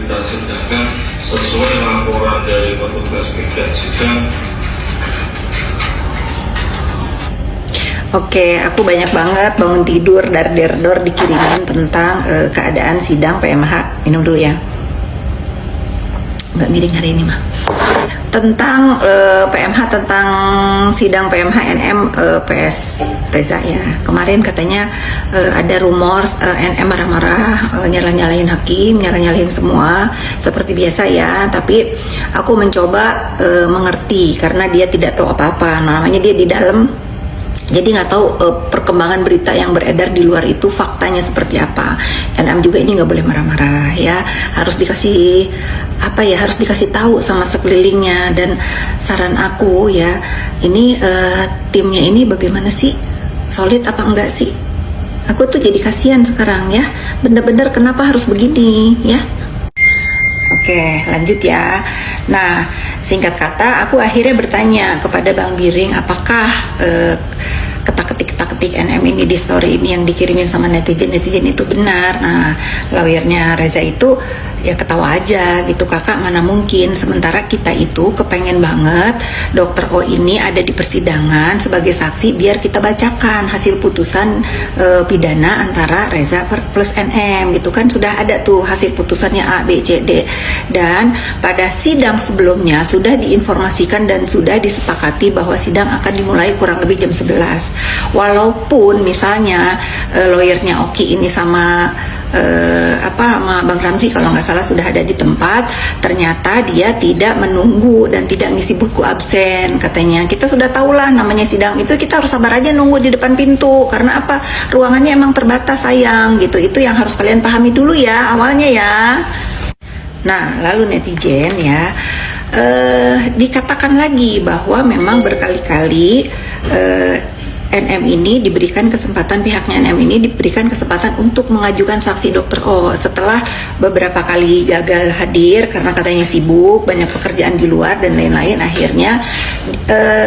kita sidangkan sesuai laporan dari petugas pihak sidang. Oke, aku banyak banget bangun tidur dar-der-dor dikirimin tentang keadaan sidang PMH. Minum dulu ya. Nggak miring hari ini mah. Tentang PMH, tentang sidang PMH NM PS Reza ya. Kemarin katanya ada rumor NM marah-marah, nyalah-nyalahin hakim, nyalah-nyalahin semua seperti biasa ya. Tapi aku mencoba mengerti karena dia tidak tahu apa-apa. Namanya dia di dalam. Jadi nggak tahu perkembangan berita yang beredar di luar itu faktanya seperti apa. NM juga ini nggak boleh marah-marah ya, harus dikasih apa ya, harus dikasih tahu sama sekelilingnya. Dan saran aku ya, ini timnya ini bagaimana sih, solid apa enggak sih? Aku tuh jadi kasihan sekarang ya, bener-bener kenapa harus begini ya. Oke, lanjut ya. Nah, singkat kata, aku akhirnya bertanya kepada Bang Biring, apakah ketik NM ini di story ini yang dikirimin sama netizen itu benar. Nah, lawyernya Reza itu ya ketawa aja gitu, kakak mana mungkin, sementara kita itu kepengen banget dokter O ini ada di persidangan sebagai saksi biar kita bacakan hasil putusan pidana antara Reza plus NM gitu kan. Sudah ada tuh hasil putusannya A, B, C, D, dan pada sidang sebelumnya sudah diinformasikan dan sudah disepakati bahwa sidang akan dimulai kurang lebih jam 11. Walaupun misalnya lawyernya Oki ini sama sama Bang Ramzi kalau nggak salah sudah ada di tempat, ternyata dia tidak menunggu dan tidak ngisi buku absen katanya. Kita sudah tahulah namanya sidang itu, kita harus sabar aja nunggu di depan pintu karena apa, ruangannya emang terbatas sayang gitu. Itu yang harus kalian pahami dulu ya awalnya ya. Nah, lalu netizen ya dikatakan lagi bahwa memang berkali-kali NM ini diberikan kesempatan, pihaknya NM ini diberikan kesempatan untuk mengajukan saksi dokter O setelah beberapa kali gagal hadir karena katanya sibuk, banyak pekerjaan di luar dan lain-lain. Akhirnya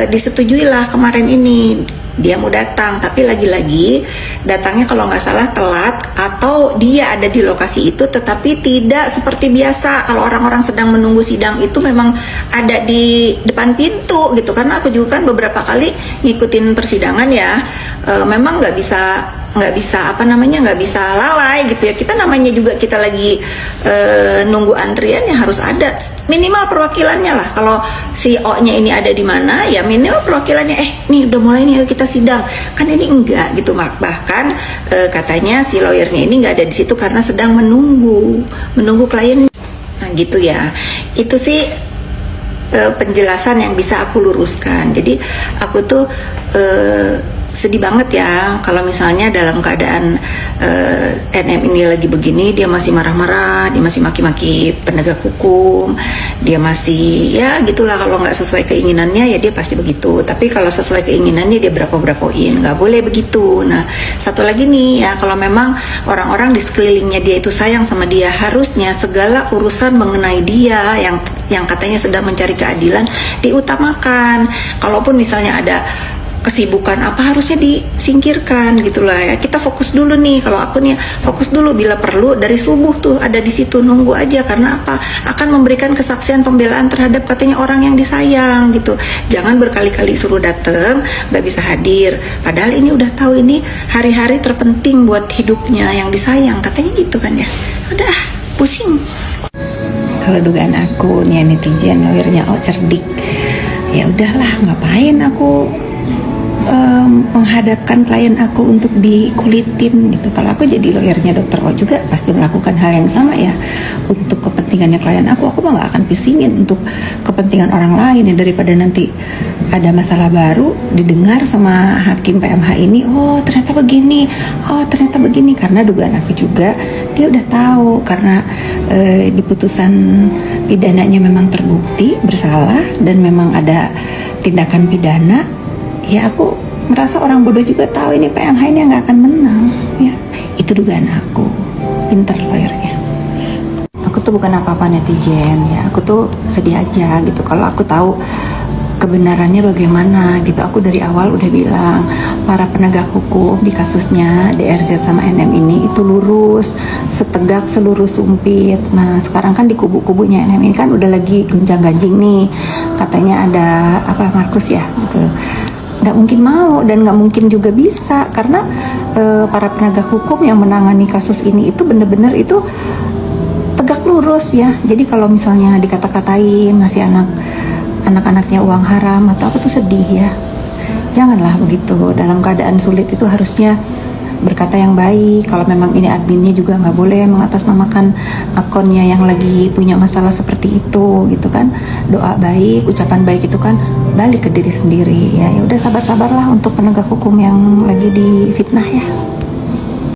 disetujuilah kemarin ini dia mau datang, tapi lagi-lagi datangnya kalau nggak salah telat atau dia ada di lokasi itu tetapi tidak seperti biasa. Kalau orang-orang sedang menunggu sidang itu memang ada di depan pintu gitu, karena aku juga kan beberapa kali ngikutin persidangan ya, memang nggak bisa nggak bisa lalai gitu ya. Kita namanya juga kita lagi nunggu antrian ya, harus ada minimal perwakilannya lah. Kalau si O-nya ini ada di mana ya minimal perwakilannya, nih udah mulai nih, ayo kita sidang. Kan ini enggak gitu, bahkan katanya si lawyernya ini nggak ada di situ karena sedang menunggu klien. Nah gitu ya, itu sih penjelasan yang bisa aku luruskan. Jadi aku tuh sedih banget ya kalau misalnya dalam keadaan NM ini lagi begini, dia masih marah-marah, dia masih maki-maki penegak hukum, dia masih ya gitulah, kalau nggak sesuai keinginannya ya dia pasti begitu. Tapi kalau sesuai keinginannya dia berapa-berapain, nggak boleh begitu. Nah, satu lagi nih ya, kalau memang orang-orang di sekelilingnya dia itu sayang sama dia, harusnya segala urusan mengenai dia yang katanya sedang mencari keadilan diutamakan. Kalaupun misalnya ada kesibukan apa, harusnya disingkirkan gitulah ya. Kita fokus dulu nih, kalau aku nih fokus dulu, bila perlu dari subuh tuh ada di situ nunggu aja. Karena apa, akan memberikan kesaksian pembelaan terhadap katanya orang yang disayang gitu. Jangan berkali-kali suruh dateng nggak bisa hadir, padahal ini udah tahu ini hari-hari terpenting buat hidupnya yang disayang katanya gitu kan ya. Udah pusing. Kalau dugaan aku nih netizen, lawyernya cerdik, ya udahlah, ngapain aku menghadapkan klien aku untuk dikulitin gitu. Kalau aku jadi lawyernya dokter O juga pasti melakukan hal yang sama ya, untuk kepentingannya klien aku mah nggak akan pusingin untuk kepentingan orang lain ya, daripada nanti ada masalah baru didengar sama hakim PMH ini, oh ternyata begini, karena dugaan aku juga dia udah tahu karena di putusan pidananya memang terbukti bersalah dan memang ada tindakan pidana. Ya aku merasa orang bodoh juga tahu ini PMH ini nggak akan menang ya. Itu dugaan aku. Pinter lawyernya. Aku tuh bukan apa-apa netizen ya, aku tuh sedih aja gitu kalau aku tahu kebenarannya bagaimana gitu. Aku dari awal udah bilang para penegak hukum di kasusnya DRZ sama NM ini itu lurus, setegak selurus sumpit. Nah sekarang kan di kubu-kubunya NM ini kan udah lagi gonjang-ganjing nih, katanya ada apa Markus ya gitu. Nggak mungkin mau dan nggak mungkin juga bisa karena para penegak hukum yang menangani kasus ini itu bener-bener itu tegak lurus ya. Jadi kalau misalnya dikata-katain ngasih anak-anaknya uang haram atau apa tuh sedih ya. Janganlah begitu. Dalam keadaan sulit itu harusnya berkata yang baik. Kalau memang ini adminnya juga nggak boleh mengatasnamakan akunnya yang lagi punya masalah seperti itu gitu kan. Doa baik, ucapan baik itu kan balik ke diri sendiri ya. Ya udah sabar-sabarlah untuk penegak hukum yang lagi difitnah ya.